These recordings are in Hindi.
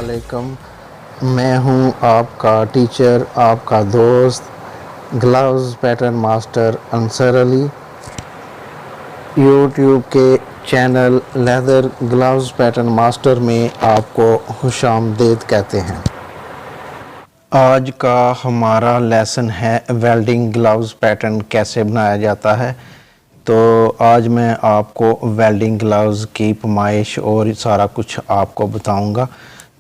अस्सलामुअलैकुम। मैं हूं आपका टीचर, आपका दोस्त, gloves pattern master Ansar Ali. YouTube के channel leather gloves pattern master में आपको खुशामदीद कहते हैं। आज का हमारा लेसन है वेल्डिंग ग्लव्स पैटर्न कैसे बनाया जाता है। तो आज मैं आपको वेल्डिंग ग्लव्स की पैमाइश और सारा कुछ आपको बताऊंगा।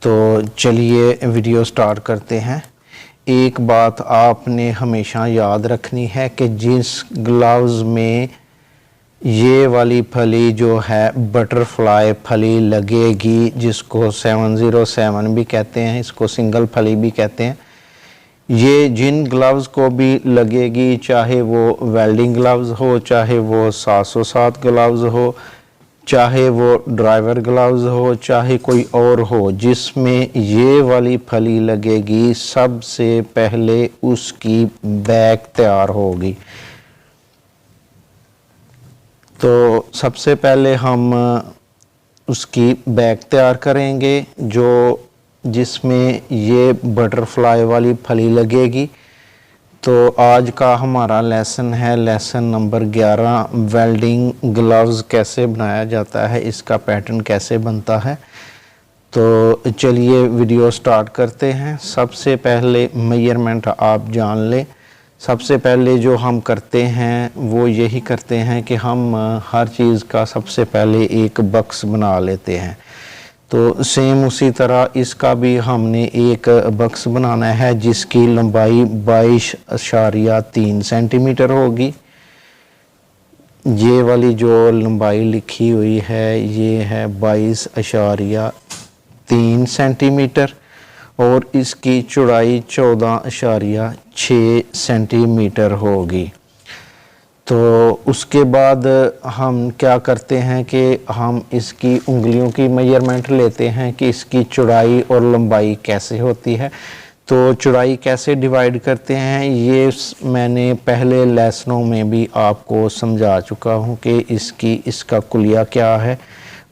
तो चलिए वीडियो स्टार्ट करते हैं। एक बात आपने हमेशा याद रखनी है कि जिस ग्लव्स में ये वाली फली जो है बटरफ्लाई फली लगेगी, जिसको 707 भी कहते हैं, इसको सिंगल फली भी कहते हैं, ये जिन ग्लव्स को भी लगेगी, चाहे वो वेल्डिंग ग्लव्स हो, चाहे वो 707 ग्लव्स हो, चाहे वो ड्राइवर ग्लव्स हो, चाहे कोई और हो, जिसमें ये वाली फली लगेगी, सबसे पहले उसकी बैक तैयार होगी। तो सबसे पहले हम उसकी बैक तैयार करेंगे जो जिसमें ये बटरफ्लाई वाली फली लगेगी। तो आज का हमारा लेसन है लेसन नंबर 11, वेल्डिंग ग्लव्स कैसे बनाया जाता है, इसका पैटर्न कैसे बनता है। तो चलिए वीडियो स्टार्ट करते हैं। सबसे पहले मेजरमेंट आप जान लें। सबसे पहले जो हम करते हैं वो यही करते हैं कि हम हर चीज़ का सबसे पहले एक बक्स बना लेते हैं। तो सेम उसी तरह इसका भी हमने एक बक्स बनाना है जिसकी लंबाई 22.3 सेंटीमीटर होगी। ये वाली जो लंबाई लिखी हुई है ये है 22.3 सेंटीमीटर और इसकी चौड़ाई 14.6 सेंटीमीटर होगी। तो उसके बाद हम क्या करते हैं कि हम इसकी उंगलियों की मेजरमेंट लेते हैं कि इसकी चौड़ाई और लंबाई कैसे होती है। तो चौड़ाई कैसे डिवाइड करते हैं ये मैंने पहले लेसनों में भी आपको समझा चुका हूँ कि इसका कुलिया क्या है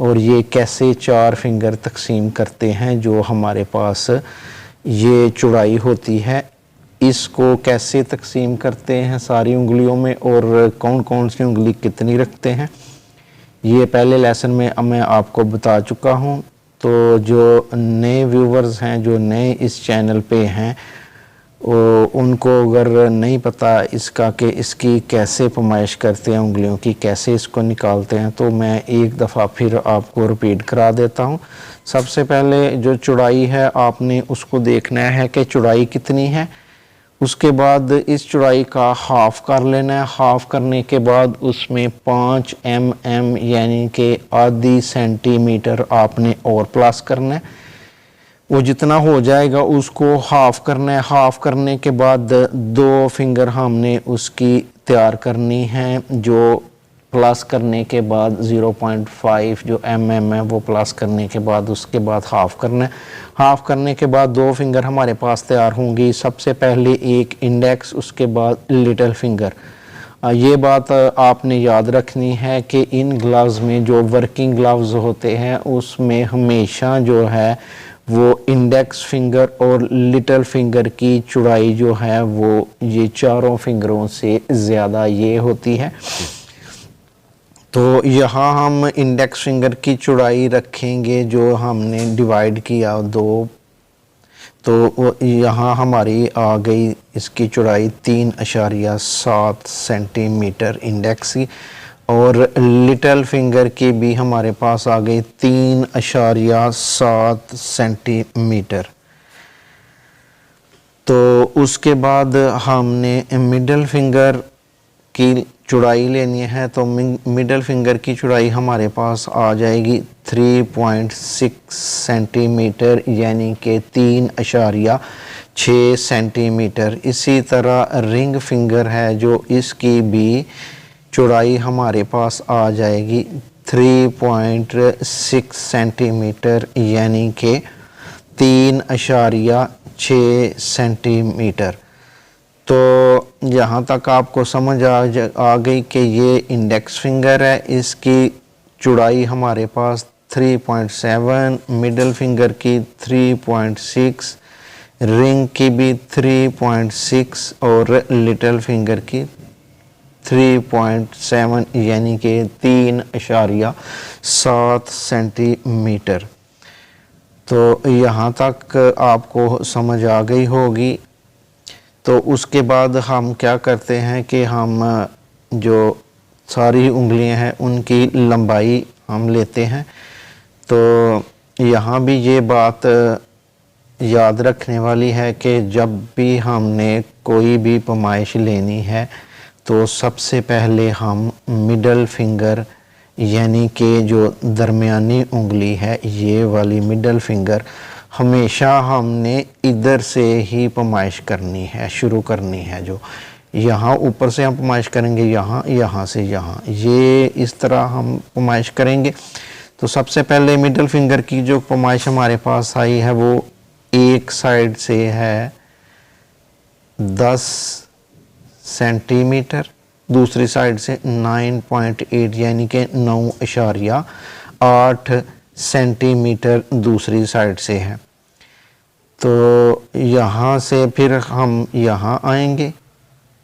और ये कैसे 4 फिंगर तकसीम करते हैं जो हमारे पास ये चौड़ाई होती है। इसको कैसे तकसीम करते हैं सारी उंगलियों में और कौन कौन सी उंगली कितनी रखते हैं ये पहले लेसन में मैं आपको बता चुका हूं। तो जो नए व्यूवर्स हैं, जो नए इस चैनल पे हैं, उनको अगर नहीं पता इसका कि इसकी कैसे पैमाइश करते हैं उंगलियों की, कैसे इसको निकालते हैं, तो मैं एक दफ़ा फिर आपको रिपीट करा देता हूं। सबसे पहले जो चौड़ाई है आपने उसको देखना है कि चौड़ाई कितनी है। उसके बाद इस चौड़ाई का हाफ कर लेना है। हाफ करने के बाद उसमें 5 mm यानी कि आधी सेंटीमीटर आपने और प्लस करना है। वो जितना हो जाएगा उसको हाफ करना है। हाफ करने के बाद 2 फिंगर हमने उसकी तैयार करनी है, जो प्लस करने के बाद 0.5 जो mm है वो प्लस करने के बाद उसके बाद हाफ करना है। हाफ करने के बाद 2 फिंगर हमारे पास तैयार होंगी। सबसे पहले एक इंडेक्स, उसके बाद लिटिल फिंगर। ये बात आपने याद रखनी है कि इन ग्लव्स में जो वर्किंग ग्लव्स होते हैं उसमें हमेशा जो है वो इंडेक्स फिंगर और लिटिल फिंगर की चौड़ाई जो है वो ये चारों फिंगरों से ज़्यादा ये होती है। तो यहाँ हम इंडेक्स फिंगर की चौड़ाई रखेंगे जो हमने डिवाइड किया 2। तो यहाँ हमारी आ गई इसकी चौड़ाई 3.7 सेंटीमीटर इंडेक्स की और लिटिल फिंगर की भी हमारे पास आ गई 3.7 सेंटीमीटर। तो उसके बाद हमने मिडिल फिंगर की चौड़ाई लेनी है। तो मिडिल फिंगर की चौड़ाई हमारे पास आ जाएगी 3.6 सेंटीमीटर यानी कि 3.6 सेंटीमीटर। इसी तरह रिंग फिंगर है जो इसकी भी चौड़ाई हमारे पास आ जाएगी 3.6 सेंटीमीटर यानी कि 3.6 सेंटीमीटर। तो यहाँ तक आपको समझ आ गई कि ये इंडेक्स फिंगर है, इसकी चौड़ाई हमारे पास 3.7, मिडल फिंगर की 3.6, रिंग की भी 3.6 और लिटिल फिंगर की 3.7 यानी कि 3.7 सेंटीमीटर। तो यहाँ तक आपको समझ आ गई होगी। तो उसके बाद हम क्या करते हैं कि हम जो सारी उंगलियां हैं उनकी लंबाई हम लेते हैं। तो यहाँ भी ये बात याद रखने वाली है कि जब भी हमने कोई भी पैमाइश लेनी है तो सबसे पहले हम मिडल फिंगर यानी कि जो दरमियानी उंगली है, ये वाली मिडल फिंगर हमेशा हमने इधर से ही पैमाइश करनी है, शुरू करनी है। जो यहाँ ऊपर से हम पैमाइश करेंगे, यहाँ से यहाँ, ये इस तरह हम पैमाइश करेंगे। तो सबसे पहले मिडल फिंगर की जो पैमाइश हमारे पास आई है वो एक साइड से है 10 सेंटीमीटर, दूसरी साइड से 9.8 यानी कि 9.8 सेंटीमीटर दूसरी साइड से है। तो यहाँ से फिर हम यहाँ आएंगे,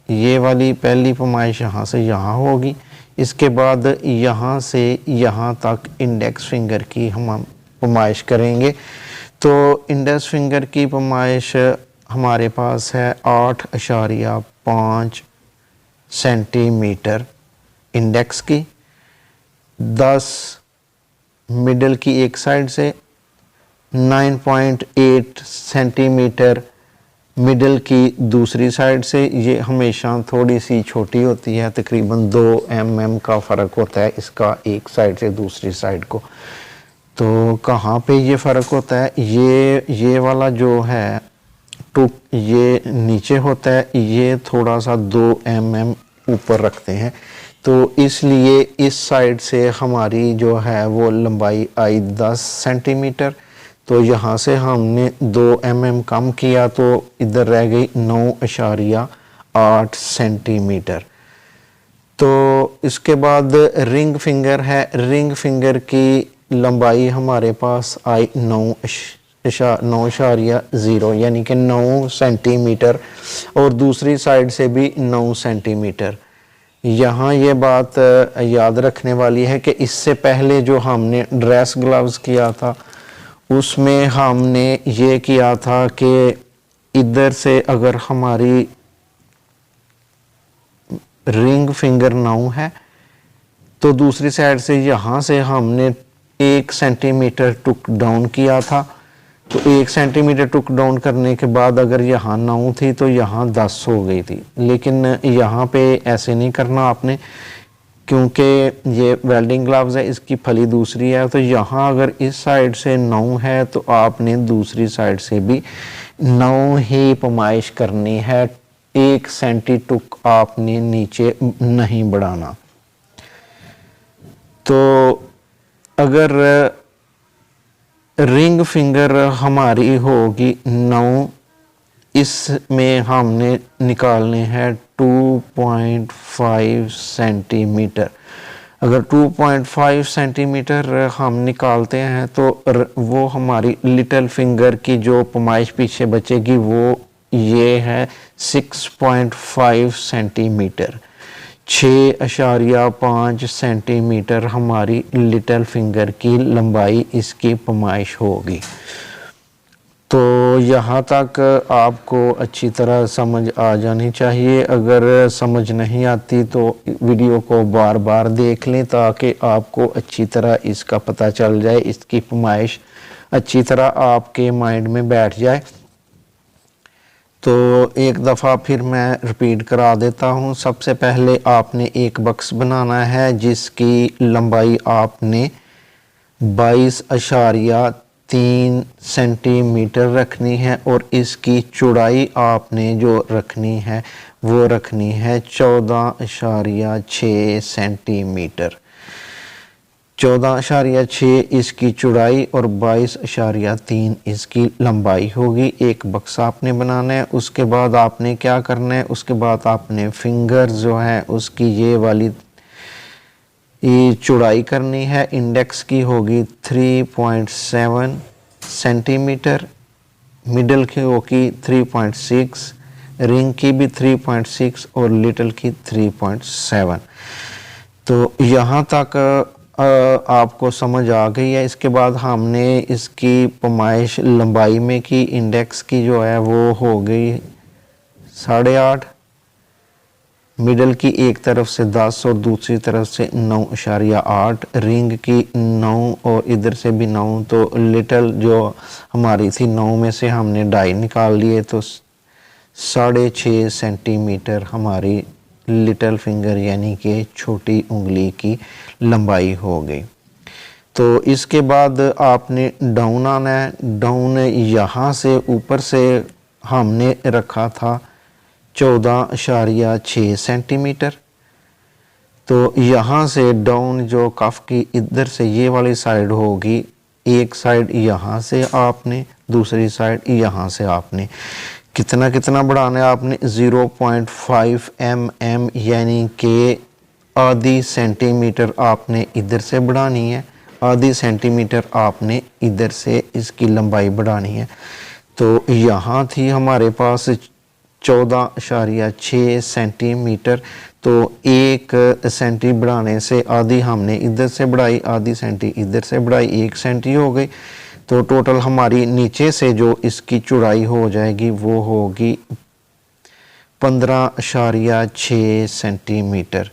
ये वाली पहली पैमाइश यहाँ से यहाँ होगी। इसके बाद यहाँ से यहाँ तक इंडेक्स फिंगर की हम पैमाइश करेंगे। तो इंडेक्स फिंगर की पैमाइश हमारे पास है 8.5 सेंटीमीटर इंडेक्स की, 10 मिडल की एक साइड से, 9.8 सेंटीमीटर मिडल की दूसरी साइड से। ये हमेशा थोड़ी सी छोटी होती है, तकरीबन 2 mm का फ़र्क होता है इसका एक साइड से दूसरी साइड को। तो कहाँ पे ये फ़र्क होता है, ये वाला जो है टुक ये नीचे होता है, ये थोड़ा सा 2 mm ऊपर रखते हैं। तो इसलिए इस साइड से हमारी जो है वो लंबाई आई 10 सेंटीमीटर। तो यहाँ से हमने 2 mm कम किया तो इधर रह गई 9.8 सेंटीमीटर। तो इसके बाद रिंग फिंगर है, रिंग फिंगर की लंबाई हमारे पास आई 9.0 यानी कि 9 सेंटीमीटर और दूसरी साइड से भी 9 सेंटीमीटर। यहाँ ये बात याद रखने वाली है कि इससे पहले जो हमने ड्रेस ग्लव्स किया था उसमें हमने ये किया था कि इधर से अगर हमारी रिंग फिंगर 9 है तो दूसरी साइड से यहाँ से हमने 1 सेंटीमीटर टुक डाउन किया था। तो 1 सेंटीमीटर टुक डाउन करने के बाद अगर यहाँ 9 थी तो यहाँ 10 हो गई थी। लेकिन यहाँ पे ऐसे नहीं करना आपने, क्योंकि ये वेल्डिंग ग्लव्स है, इसकी फली दूसरी है। तो यहाँ अगर इस साइड से 9 है तो आपने दूसरी साइड से भी 9 ही पैमाइश करनी है, 1 सेंटी टुक आपने नीचे नहीं बढ़ाना। तो अगर रिंग फिंगर हमारी होगी 9, इसमें हमने निकालने हैं 2.5 सेंटीमीटर। अगर 2.5 सेंटीमीटर हम निकालते हैं तो वो हमारी लिटिल फिंगर की जो पैमाइश पीछे बचेगी वो ये है 6.5 सेंटीमीटर। 6.5 सेंटीमीटर हमारी लिटिल फिंगर की लंबाई इसकी पैमाइश होगी। तो यहाँ तक आपको अच्छी तरह समझ आ जानी चाहिए। अगर समझ नहीं आती तो वीडियो को बार बार देख लें ताकि आपको अच्छी तरह इसका पता चल जाए, इसकी पैमाइश अच्छी तरह आपके माइंड में बैठ जाए। तो एक दफ़ा फिर मैं रिपीट करा देता हूँ। सबसे पहले आपने एक बक्स बनाना है जिसकी लंबाई आपने 22.3 सेंटीमीटर रखनी है और इसकी चौड़ाई आपने जो रखनी है वो रखनी है 14.6 सेंटीमीटर। 14.6 इसकी चौड़ाई और 22.3 इसकी लंबाई होगी। एक बक्सा आपने बनाना है। उसके बाद आपने क्या करना है, उसके बाद आपने फिंगर जो है उसकी ये वाली ये चौड़ाई करनी है, इंडेक्स की होगी 3.7 सेंटीमीटर, मिडल की होगी 3.6, रिंग की भी 3.6 और लिटिल की 3.7। तो यहाँ तक आपको समझ आ गई है। इसके बाद हमने इसकी पैमाइश लंबाई में की, इंडेक्स की जो है वो हो गई 8.5, मिडल की एक तरफ से 10 और दूसरी तरफ से 9.8, रिंग की 9 और इधर से भी 9, तो लिटिल जो हमारी थी 9 में से हमने 2.5 निकाल लिए, तो 6.5 सेंटीमीटर हमारी लिटिल फिंगर यानी कि छोटी उंगली की लंबाई हो गई। तो इसके बाद आपने डाउन आना है। डाउन यहाँ से ऊपर से हमने रखा था 14.6 सेंटीमीटर। तो यहाँ से डाउन जो कफ की इधर से ये वाली साइड होगी, एक साइड यहाँ से आपने, दूसरी साइड यहाँ से आपने कितना कितना बढ़ाना है आपने 0.5 mm यानी कि आधी सेंटीमीटर आपने इधर से बढ़ानी है, आधी सेंटीमीटर आपने इधर से इसकी लंबाई बढ़ानी है। तो यहाँ थी हमारे पास 14.6 सेंटीमीटर, तो 1 सेंटी बढ़ाने से आधी हमने इधर से बढ़ाई, आधी सेंटी इधर से बढ़ाई, 1 सेंटी हो गई। तो टोटल हमारी नीचे से जो इसकी चौड़ाई हो जाएगी वो होगी 15.6 सेंटीमीटर।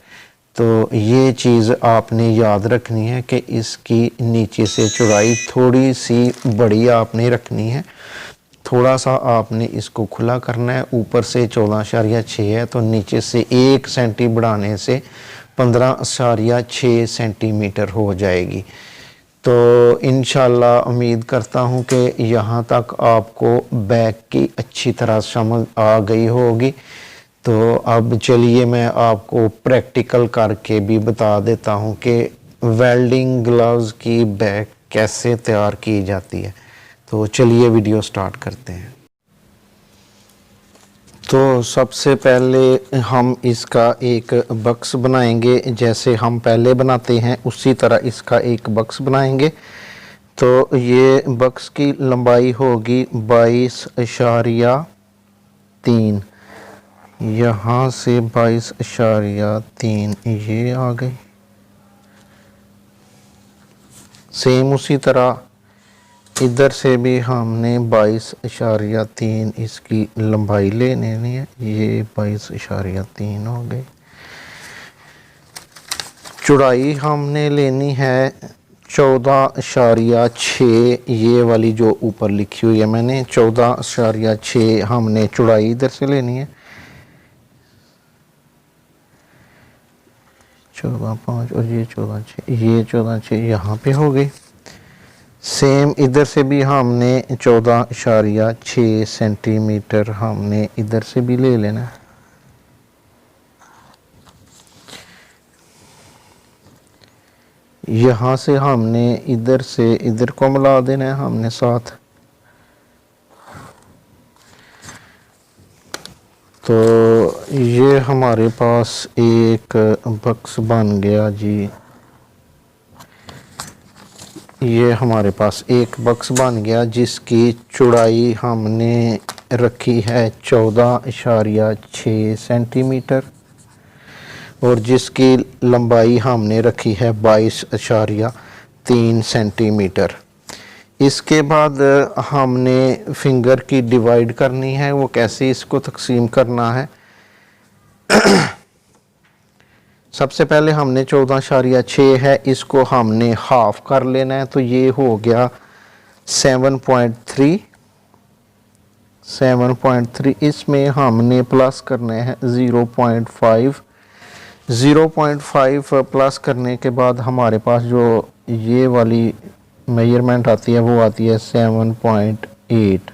तो ये चीज़ आपने याद रखनी है कि इसकी नीचे से चौड़ाई थोड़ी सी बड़ी आपने रखनी है, थोड़ा सा आपने इसको खुला करना है। ऊपर से 14.6 है तो नीचे से 1 सेंटी बढ़ाने से 15.6 सेंटीमीटर हो जाएगी। तो इंशाल्लाह उम्मीद करता हूँ कि यहाँ तक आपको बैक की अच्छी तरह समझ आ गई होगी। तो अब चलिए मैं आपको प्रैक्टिकल करके भी बता देता हूँ कि वेल्डिंग ग्लव्स की बैक कैसे तैयार की जाती है। तो चलिए वीडियो स्टार्ट करते हैं। तो सबसे पहले हम इसका एक बक्स बनाएंगे, जैसे हम पहले बनाते हैं उसी तरह इसका एक बक्स बनाएंगे। तो ये बक्स की लंबाई होगी 22.3, यहाँ से 22.3 ये आ गई। सेम उसी तरह इधर से भी हमने 22.3 इसकी लंबाई ले लेनी है, ये 22.3 हो गई। चौड़ाई हमने लेनी है 14.6, ये वाली जो ऊपर लिखी हुई है मैंने 14.6 हमने चौड़ाई इधर से लेनी है। 14.5 और ये 14.6, ये 14.6 यहाँ पे हो गई। सेम इधर से भी हमने 14.6 सेंटीमीटर हमने इधर से भी ले लेना है। यहाँ से हमने इधर से इधर को मिला देना है हमने साथ। तो ये हमारे पास एक बक्स बन गया जी, ये हमारे पास एक बक्स बन गया जिसकी चौड़ाई हमने रखी है 14.6 सेंटीमीटर और जिसकी लंबाई हमने रखी है 22.3 सेंटीमीटर। इसके बाद हमने फिंगर की डिवाइड करनी है, वो कैसे इसको तकसीम करना है। सबसे पहले हमने 14.6 है, इसको हमने हाफ कर लेना है, तो ये हो गया 7.3। इसमें हमने प्लस करने हैं 0.5 प्लस करने के बाद हमारे पास जो ये वाली मेजरमेंट आती है वो आती है 7.8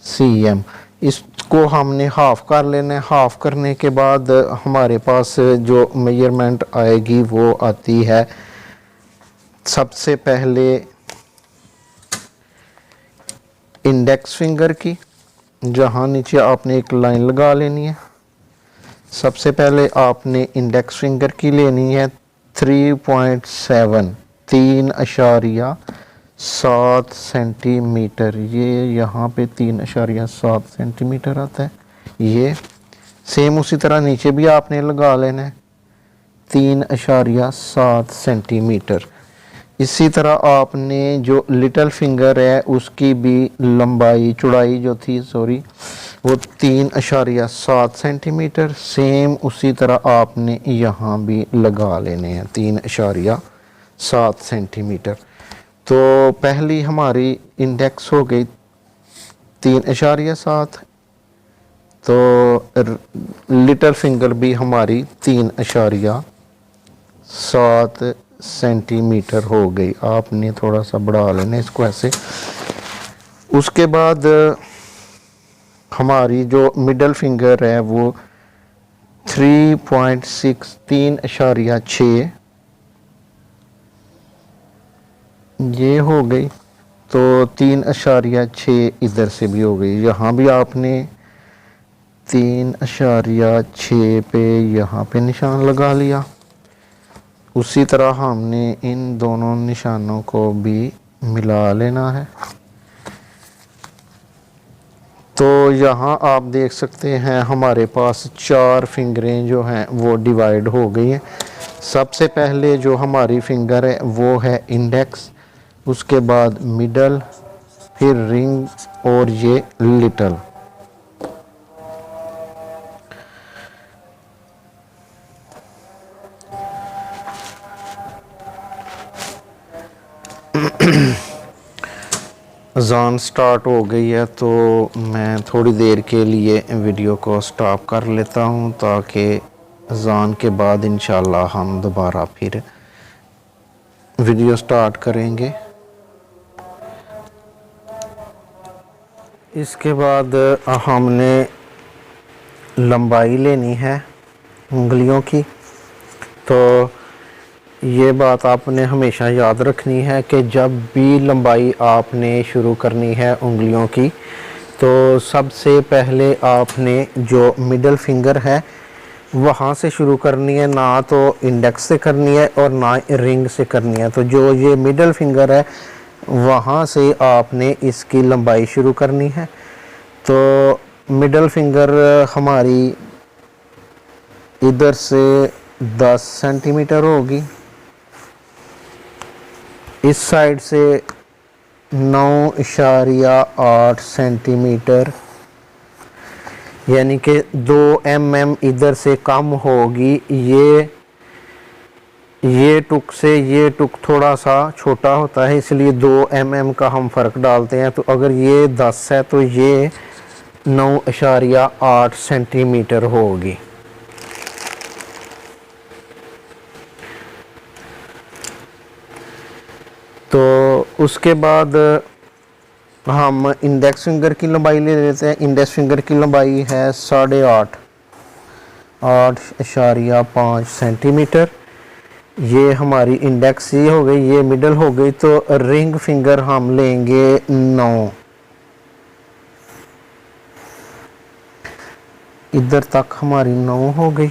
cm। इसको हमने हाफ कर लेना है। हाफ करने के बाद हमारे पास जो मेजरमेंट आएगी वो आती है सबसे पहले इंडेक्स फिंगर की, जहाँ नीचे आपने एक लाइन लगा लेनी है। सबसे पहले आपने इंडेक्स फिंगर की लेनी है 3.7 3.7 सेंटीमीटर। ये यहाँ पे 3.7 सेंटीमीटर आता है। ये सेम उसी तरह नीचे भी आपने लगा लेना है 3.7 सेंटीमीटर। इसी तरह आपने जो लिटिल फिंगर है उसकी भी लंबाई चौड़ाई जो थी वो 3.7 सेंटीमीटर, सेम उसी तरह आपने यहाँ भी लगा लेने हैं 3.7 सेंटीमीटर। तो पहली हमारी इंडेक्स हो गई 3.7, तो लिटिल फिंगर भी हमारी 3.7 सेंटीमीटर हो गई। आपने थोड़ा सा बढ़ा लेना इसको ऐसे। उसके बाद हमारी जो मिडल फिंगर है वो 3.6 ये हो गई। तो 3.6 इधर से भी हो गई। यहाँ भी आपने 3.6 पे यहाँ पे निशान लगा लिया। उसी तरह हमने इन दोनों निशानों को भी मिला लेना है। तो यहाँ आप देख सकते हैं हमारे पास 4 फिंगरें जो हैं वो डिवाइड हो गई हैं। सबसे पहले जो हमारी फिंगर है वो है इंडेक्स, उसके बाद मिडल, फिर रिंग और ये लिटिल। अज़ान स्टार्ट हो गई है तो मैं थोड़ी देर के लिए वीडियो को स्टॉप कर लेता हूं ताकि अज़ान के बाद इंशाल्लाह हम दोबारा फिर वीडियो स्टार्ट करेंगे। इसके बाद हमने लंबाई लेनी है उंगलियों की। तो ये बात आपने हमेशा याद रखनी है कि जब भी लंबाई आपने शुरू करनी है उंगलियों की, तो सबसे पहले आपने जो मिडल फिंगर है वहाँ से शुरू करनी है, ना तो इंडेक्स से करनी है और ना रिंग से करनी है। तो जो ये मिडल फिंगर है वहाँ से आपने इसकी लंबाई शुरू करनी है। तो मिडल फिंगर हमारी इधर से 10 सेंटीमीटर होगी, इस साइड से 9.8 सेंटीमीटर, यानी कि 2 mm इधर से कम होगी। ये टुक से ये टुक थोड़ा सा छोटा होता है, इसलिए 2 mm का हम फ़र्क डालते हैं। तो अगर ये 10 है तो ये 9.8 सेंटीमीटर होगी। तो उसके बाद हम इंडेक्स फिंगर की लंबाई ले लेते हैं। इंडेक्स फिंगर की लंबाई है 8.5 सेंटीमीटर। ये हमारी इंडेक्स ही हो गई, ये मिडल हो गई। तो रिंग फिंगर हम लेंगे 9, इधर तक हमारी 9 हो गई।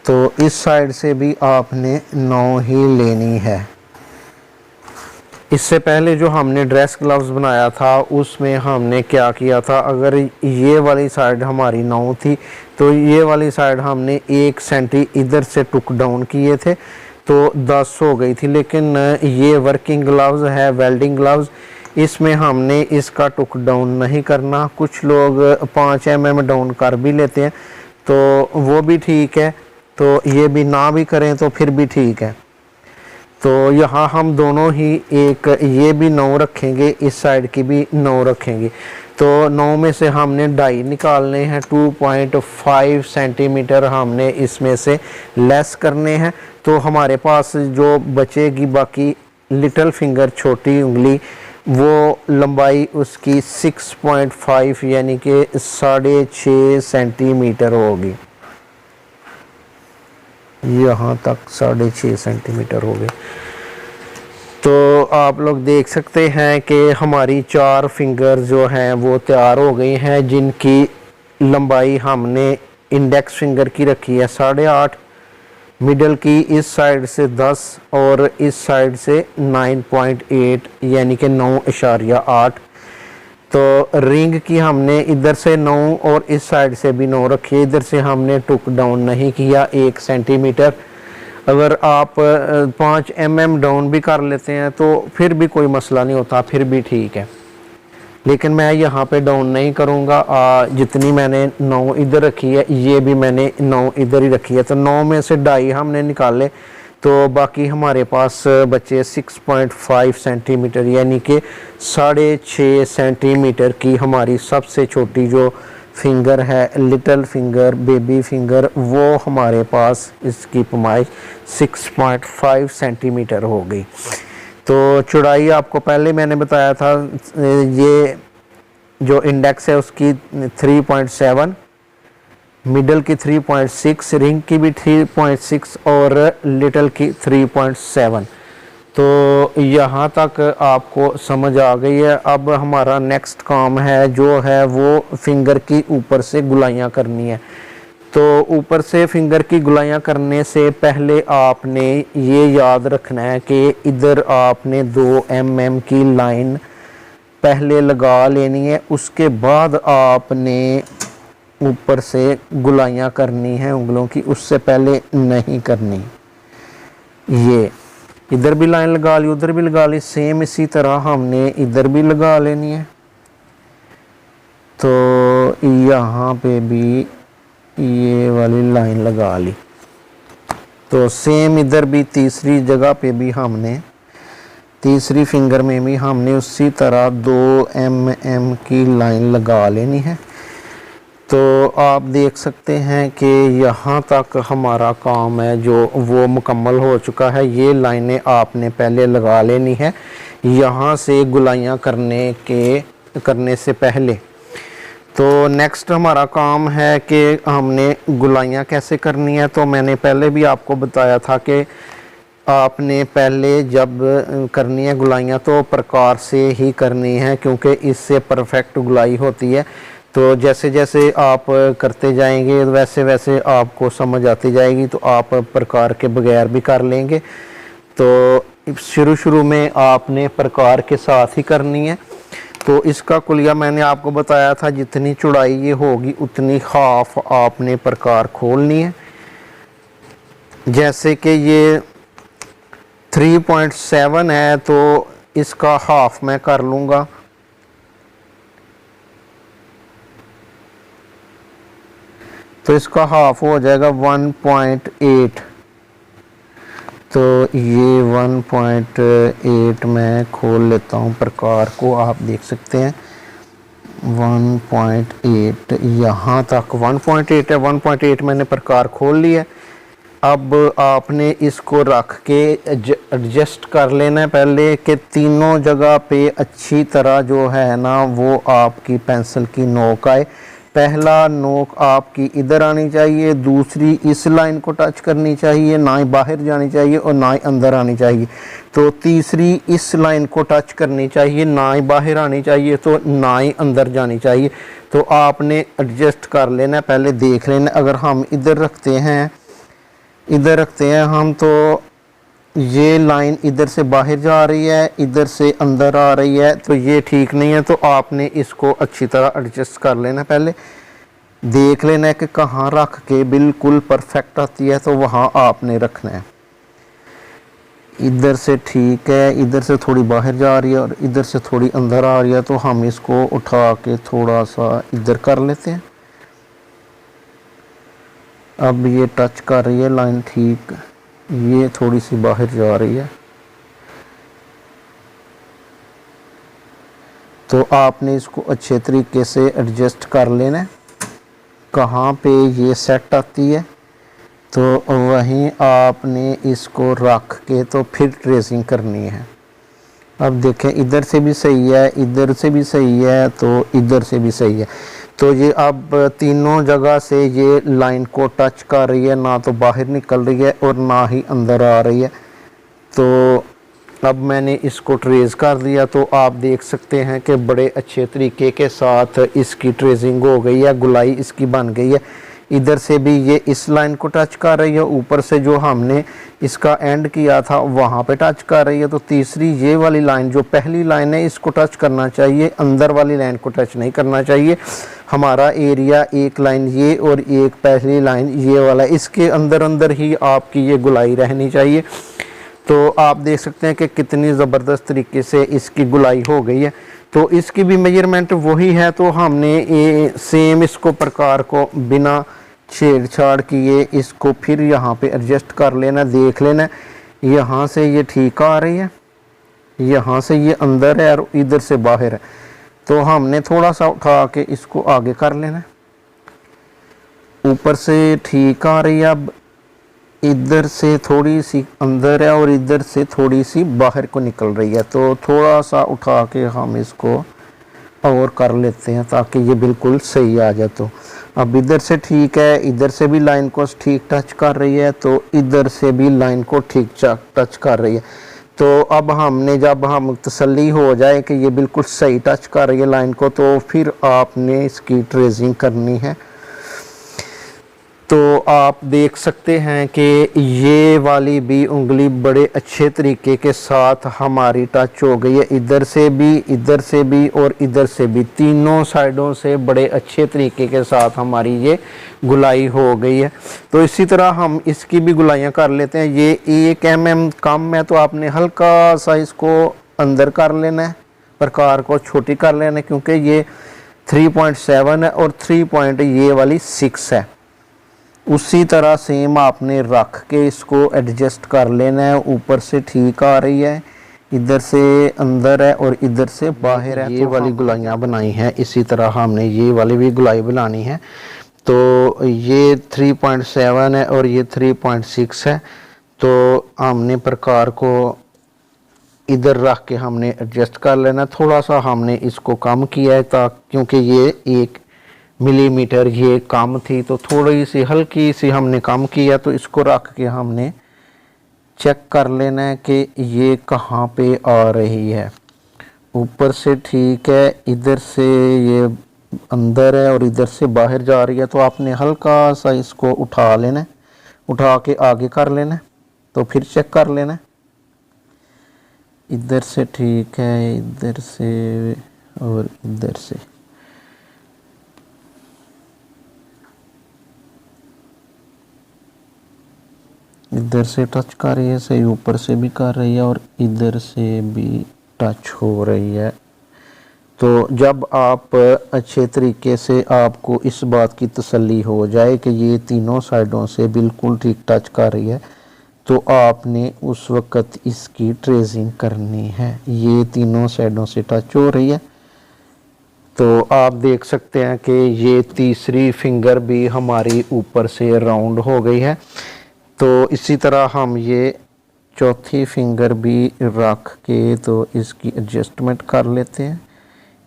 तो इस साइड से भी आपने 9 ही लेनी है। इससे पहले जो हमने ड्रेस ग्लव्स बनाया था उसमें हमने क्या किया था, अगर ये वाली साइड हमारी 9 थी तो ये वाली साइड हमने 1 सेंटी इधर से टुक डाउन किए थे तो 10 हो गई थी। लेकिन ये वर्किंग ग्लव्स है, वेल्डिंग ग्लव्स, इसमें हमने इसका टुक डाउन नहीं करना। कुछ लोग 5 mm डाउन कर भी लेते हैं तो वो भी ठीक है, तो ये भी ना भी करें तो फिर भी ठीक है। तो यहाँ हम दोनों ही एक ये भी 9 रखेंगे, इस साइड की भी 9 रखेंगे। तो 9 में से हमने 2.5 निकालने हैं, 2.5 सेंटीमीटर हमने इसमें से लेस करने हैं। तो हमारे पास जो बचेगी बाकी लिटिल फिंगर छोटी उंगली, वो लंबाई उसकी 6.5 यानी कि 6.5 सेंटीमीटर होगी। यहाँ तक 6.5 सेंटीमीटर हो गए। तो आप लोग देख सकते हैं कि हमारी 4 फिंगर जो हैं वो तैयार हो गई हैं, जिनकी लंबाई हमने इंडेक्स फिंगर की रखी है 8.5, मिडल की इस साइड से 10 और इस साइड से 9.8 यानी कि 9.8। तो रिंग की हमने इधर से 9 और इस साइड से भी 9 रखी है, इधर से हमने टुक डाउन नहीं किया 1 सेंटीमीटर। अगर आप 5 mm डाउन भी कर लेते हैं तो फिर भी कोई मसला नहीं होता, फिर भी ठीक है, लेकिन मैं यहाँ पे डाउन नहीं करूँगा। जितनी मैंने 9 इधर रखी है, ये भी मैंने 9 इधर ही रखी है, तो 9 में से 2.5 हमने निकाले, तो बाकी हमारे पास बचे 6.5 सेंटीमीटर, यानी कि 6.5 सेंटीमीटर की हमारी सबसे छोटी जो फिंगर है, लिटिल फिंगर, बेबी फिंगर, वो हमारे पास इसकी पैमाइश 6.5 सेंटीमीटर हो गई। तो चौड़ाई आपको पहले मैंने बताया था, ये जो इंडेक्स है उसकी 3.7, मिडल की 3.6, रिंग की भी 3.6 और लिटिल की 3.7। तो यहाँ तक आपको समझ आ गई है। अब हमारा नेक्स्ट काम है जो है वो फिंगर की ऊपर से गुलाइयाँ करनी है। तो ऊपर से फिंगर की गुलाइयाँ करने से पहले आपने ये याद रखना है कि इधर आपने 2 mm की लाइन पहले लगा लेनी है, उसके बाद आपने ऊपर से गुलाइयाँ करनी है उंगलों की, उससे पहले नहीं करनी। ये इधर भी लाइन लगा ली, उधर भी लगा ली, सेम इसी तरह हमने इधर भी लगा लेनी है। तो यहाँ पे भी ये वाली लाइन लगा ली, तो सेम इधर भी तीसरी जगह पे भी हमने, तीसरी फिंगर में भी हमने उसी तरह 2 mm की लाइन लगा लेनी है। तो आप देख सकते हैं कि यहाँ तक हमारा काम है जो वो मुकम्मल हो चुका है। ये लाइनें आपने पहले लगा लेनी है यहाँ से गुलाइयाँ करने से पहले। तो नेक्स्ट हमारा काम है कि हमने गुलाइयाँ कैसे करनी है। तो मैंने पहले भी आपको बताया था कि आपने पहले जब करनी है गुलाइयाँ तो प्रकार से ही करनी है, क्योंकि इससे परफेक्ट गुलाई होती है। तो जैसे जैसे आप करते जाएंगे वैसे वैसे आपको समझ आती जाएगी, तो आप प्रकार के बगैर भी कर लेंगे। तो शुरू में आपने प्रकार के साथ ही करनी है। तो इसका कुलिया मैंने आपको बताया था, जितनी चौड़ाई ये होगी उतनी हाफ आपने प्रकार खोलनी है। जैसे कि ये 3.7 है तो इसका हाफ मैं कर लूँगा, तो इसका हाफ हो जाएगा 1.8। तो ये 1.8 मैं खोल लेता हूँ प्रकार को, आप देख सकते हैं 1.8 यहाँ तक 1.8 है। 1.8 मैंने प्रकार खोल लिया। अब आपने इसको रख के एडजस्ट कर लेना है पहले कि तीनों जगह पे अच्छी तरह जो है ना वो आपकी पेंसिल की नोक आए। पहला नोक आपकी इधर आनी चाहिए, दूसरी इस लाइन को टच करनी चाहिए, ना ही बाहर जानी चाहिए और ना ही अंदर आनी चाहिए। तो तीसरी इस लाइन को टच करनी चाहिए, ना ही बाहर आनी चाहिए तो ना ही अंदर जानी चाहिए। तो आपने एडजस्ट कर लेना, पहले देख लेना। अगर हम इधर रखते हैं हम, तो ये लाइन इधर से बाहर जा रही है, इधर से अंदर आ रही है, तो ये ठीक नहीं है। तो आपने इसको अच्छी तरह एडजस्ट कर लेना, पहले देख लेना है कि कहाँ रख के बिल्कुल परफेक्ट आती है, तो वहाँ आपने रखना है। इधर से ठीक है, इधर से थोड़ी बाहर जा रही है और इधर से थोड़ी अंदर आ रही है, तो हम इसको उठा के थोड़ा सा इधर कर लेते हैं। अब ये टच कर रही है लाइन, ठीक, ये थोड़ी सी बाहर जा रही है। तो आपने इसको अच्छे तरीके से एडजस्ट कर लेना है, कहाँ पे ये सेट आती है तो वहीं आपने इसको रख के तो फिर ट्रेसिंग करनी है। अब देखें इधर से भी सही है, इधर से भी सही है, तो इधर से भी सही है। तो ये अब तीनों जगह से ये लाइन को टच कर रही है, ना तो बाहर निकल रही है और ना ही अंदर आ रही है। तो अब मैंने इसको ट्रेस कर दिया, तो आप देख सकते हैं कि बड़े अच्छे तरीके के साथ इसकी ट्रेसिंग हो गई है, गुलाई इसकी बन गई है। इधर से भी ये इस लाइन को टच कर रही है, ऊपर से जो हमने इसका एंड किया था वहाँ पे टच कर रही है। तो तीसरी ये वाली लाइन जो पहली लाइन है इसको टच करना चाहिए, अंदर वाली लाइन को टच नहीं करना चाहिए। हमारा एरिया एक लाइन ये और एक पहली लाइन ये वाला, इसके अंदर अंदर ही आपकी ये गुलाई रहनी चाहिए। तो आप देख सकते हैं कि कितनी ज़बरदस्त तरीके से इसकी गुलाई हो गई है। तो इसकी भी मेजरमेंट वही है। तो हमने ये सेम इसको प्रकार को बिना छेड़छाड़ किए इसको फिर यहाँ पे एडजस्ट कर लेना, देख लेना यहाँ से ये ठीक आ रही है, यहाँ से ये अंदर है और इधर से बाहर है। तो हमने थोड़ा सा उठा के इसको आगे कर लेना, ऊपर से ठीक आ रही है, अब इधर से थोड़ी सी अंदर है और इधर से थोड़ी सी बाहर को निकल रही है। तो थोड़ा सा उठा के हम इसको और कर लेते हैं ताकि ये बिल्कुल सही आ जाए। तो अब इधर से ठीक है, इधर से भी लाइन को ठीक टच कर रही है, तो इधर से भी लाइन को ठीक टच कर रही है। तो अब हमने जब हम तसल्ली हो जाए कि ये बिल्कुल सही टच कर रही है लाइन को, तो फिर आपने इसकी ट्रेसिंग करनी है। तो आप देख सकते हैं कि ये वाली भी उंगली बड़े अच्छे तरीके के साथ हमारी टच हो गई है, इधर से भी और इधर से भी, तीनों साइडों से बड़े अच्छे तरीके के साथ हमारी ये गुलाई हो गई है। तो इसी तरह हम इसकी भी गुलाइयाँ कर लेते हैं। ये 1 mm कम है तो आपने हल्का सा इसको अंदर कर लेना है, प्रकार को छोटी कर लेना है, क्योंकि ये 3.7 है और 3 पॉइंट ये वाली 6 है। उसी तरह सेम आपने रख के इसको एडजस्ट कर लेना है। ऊपर से ठीक आ रही है, इधर से अंदर है और इधर से बाहर है। ये वाली गुलाइयाँ बनाई हैं, इसी तरह हमने ये वाली भी गुलाई बनानी है। तो ये 3.7 है और ये 3.6 है। तो हमने प्रकार को इधर रख के हमने एडजस्ट कर लेना। थोड़ा सा हमने इसको कम किया है क्योंकि ये 1 मिलीमीटर ये कम थी, तो थोड़ी सी हल्की सी हमने कम किया। तो इसको रख के हमने चेक कर लेना है कि ये कहाँ पे आ रही है। ऊपर से ठीक है, इधर से ये अंदर है और इधर से बाहर जा रही है। तो आपने हल्का सा इसको उठा लेना है, उठा के आगे कर लेना है, तो फिर चेक कर लेना है। इधर से ठीक है, इधर से और इधर से। इधर से टच कर रही है सही, ऊपर से भी कर रही है और इधर से भी टच हो रही है। तो जब आप अच्छे तरीके से आपको इस बात की तसल्ली हो जाए कि ये तीनों साइडों से बिल्कुल ठीक टच कर रही है, तो आपने उस वक़्त इसकी ट्रेसिंग करनी है। ये तीनों साइडों से टच हो रही है। तो आप देख सकते हैं कि ये तीसरी फिंगर भी हमारी ऊपर से राउंड हो गई है। तो इसी तरह हम ये चौथी फिंगर भी रख के तो इसकी एडजस्टमेंट कर लेते हैं।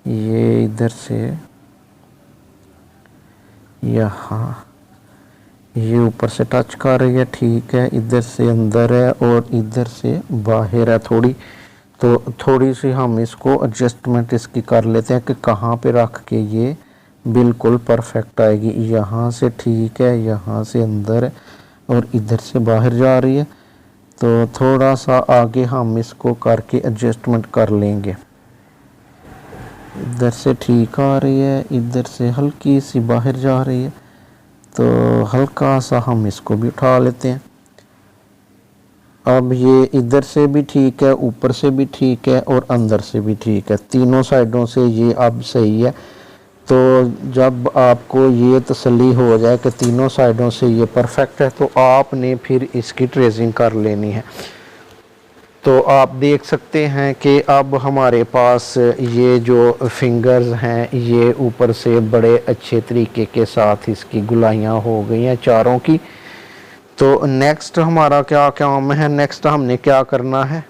ये इधर से यहाँ, ये ऊपर से टच कर रही है, ठीक है, इधर से अंदर है और इधर से बाहर है थोड़ी। तो थोड़ी सी हम इसको एडजस्टमेंट इसकी कर लेते हैं कि कहाँ पे रख के ये बिल्कुल परफेक्ट आएगी। यहाँ से ठीक है, यहाँ से अंदर है और इधर से बाहर जा रही है। तो थोड़ा सा आगे हम इसको करके एडजस्टमेंट कर लेंगे। इधर से ठीक आ रही है, इधर से हल्की सी बाहर जा रही है। तो हल्का सा हम इसको भी उठा लेते हैं। अब ये इधर से भी ठीक है, ऊपर से भी ठीक है और अंदर से भी ठीक है, तीनों साइडों से ये अब सही है। तो जब आपको ये तसल्ली हो जाए कि तीनों साइडों से ये परफेक्ट है, तो आपने फिर इसकी ट्रेसिंग कर लेनी है। तो आप देख सकते हैं कि अब हमारे पास ये जो फिंगर्स हैं ये ऊपर से बड़े अच्छे तरीके के साथ इसकी गुलाइयाँ हो गई हैं चारों की। तो नेक्स्ट हमारा क्या काम है, नेक्स्ट हमने क्या करना है,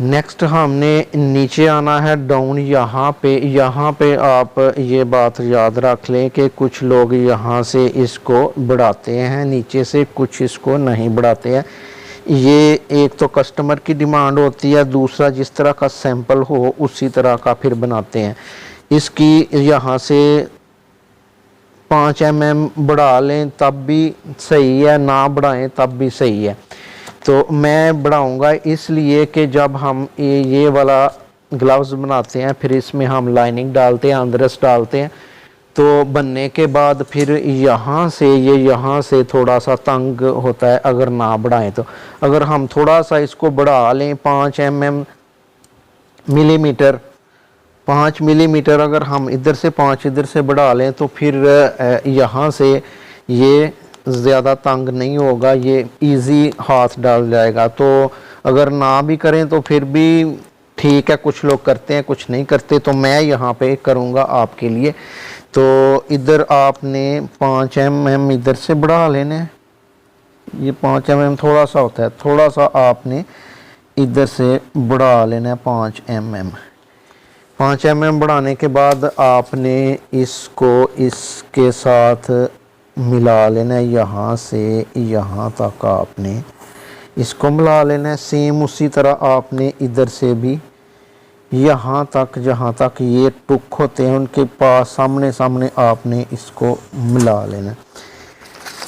नेक्स्ट हमने नीचे आना है डाउन। यहाँ पे आप ये बात याद रख लें कि कुछ लोग यहाँ से इसको बढ़ाते हैं नीचे से, कुछ इसको नहीं बढ़ाते हैं। ये एक तो कस्टमर की डिमांड होती है, दूसरा जिस तरह का सैंपल हो उसी तरह का फिर बनाते हैं। इसकी यहाँ से 5 mm बढ़ा लें तब भी सही है, ना बढ़ाएं तब भी सही है। तो मैं बढ़ाऊंगा इसलिए कि जब हम ये वाला ग्लव्स बनाते हैं फिर इसमें हम लाइनिंग डालते हैं, अंदरस डालते हैं, तो बनने के बाद फिर यहाँ से ये यहाँ से थोड़ा सा तंग होता है अगर ना बढ़ाएं तो। अगर हम थोड़ा सा इसको बढ़ा लें 5 मिलीमीटर, 5 मिलीमीटर अगर हम इधर से 5 इधर से बढ़ा लें तो फिर यहाँ से ये ज़्यादा तंग नहीं होगा, ये इजी हाथ डाल जाएगा। तो अगर ना भी करें तो फिर भी ठीक है, कुछ लोग करते हैं कुछ नहीं करते, तो मैं यहाँ पे करूँगा आपके लिए। तो इधर आपने 5 mm इधर से बढ़ा लेना है, ये 5 mm थोड़ा सा होता है, थोड़ा सा आपने इधर से बढ़ा लेना है 5 mm। 5 mm बढ़ाने के बाद आपने इसको इसके साथ मिला लेना है, यहाँ से यहाँ तक आपने इसको मिला लेना है। सेम उसी तरह आपने इधर से भी यहाँ तक, जहाँ तक ये टुक होते हैं उनके पास सामने सामने आपने इसको मिला लेना है।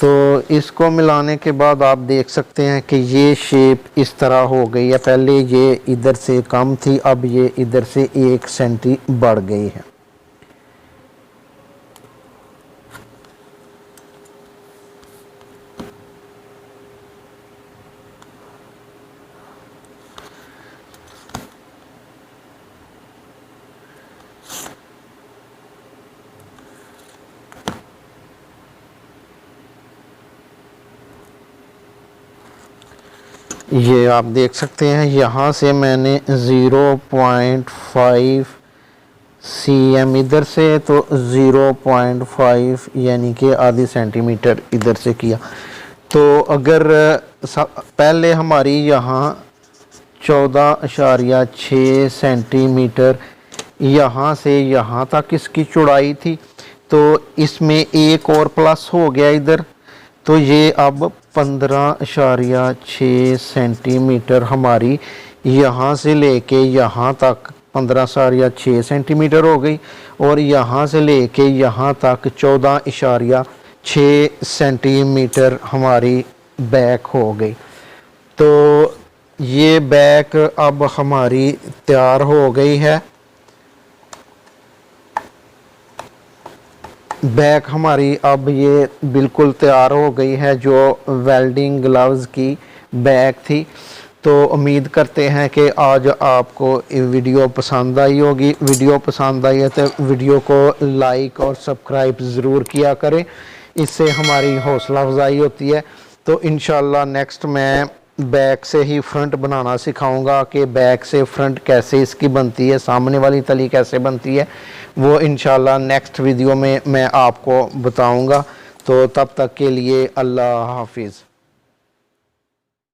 तो इसको मिलाने के बाद आप देख सकते हैं कि ये शेप इस तरह हो गई है। पहले ये इधर से कम थी, अब ये इधर से 1 सेंटी बढ़ गई है। ये आप देख सकते हैं यहाँ से मैंने 0.5 cm इधर से, तो 0.5 यानी कि आधी सेंटीमीटर इधर से किया। तो अगर पहले हमारी यहाँ 14.6 सेंटीमीटर यहाँ से यहाँ तक इसकी चौड़ाई थी, तो इसमें एक और प्लस हो गया इधर, तो ये अब 15.6 सेंटीमीटर हमारी यहाँ से लेके यहाँ तक 15.6 सेंटीमीटर हो गई, और यहाँ से लेके यहाँ तक 14.6 सेंटीमीटर हमारी बैक हो गई। तो ये बैक अब हमारी तैयार हो गई है। बैक हमारी अब ये बिल्कुल तैयार हो गई है, जो वेल्डिंग ग्लव्स की बैक थी। तो उम्मीद करते हैं कि आज आपको वीडियो पसंद आई होगी। वीडियो पसंद आई है तो वीडियो को लाइक और सब्सक्राइब ज़रूर किया करें, इससे हमारी हौसला अफजाई होती है। तो इंशाल्लाह नेक्स्ट मैं बैक से ही फ्रंट बनाना सिखाऊंगा कि बैक से फ्रंट कैसे इसकी बनती है, सामने वाली तली कैसे बनती है, वो इंशाल्लाह नेक्स्ट वीडियो में मैं आपको बताऊंगा। तो तब तक के लिए अल्लाह हाफिज़।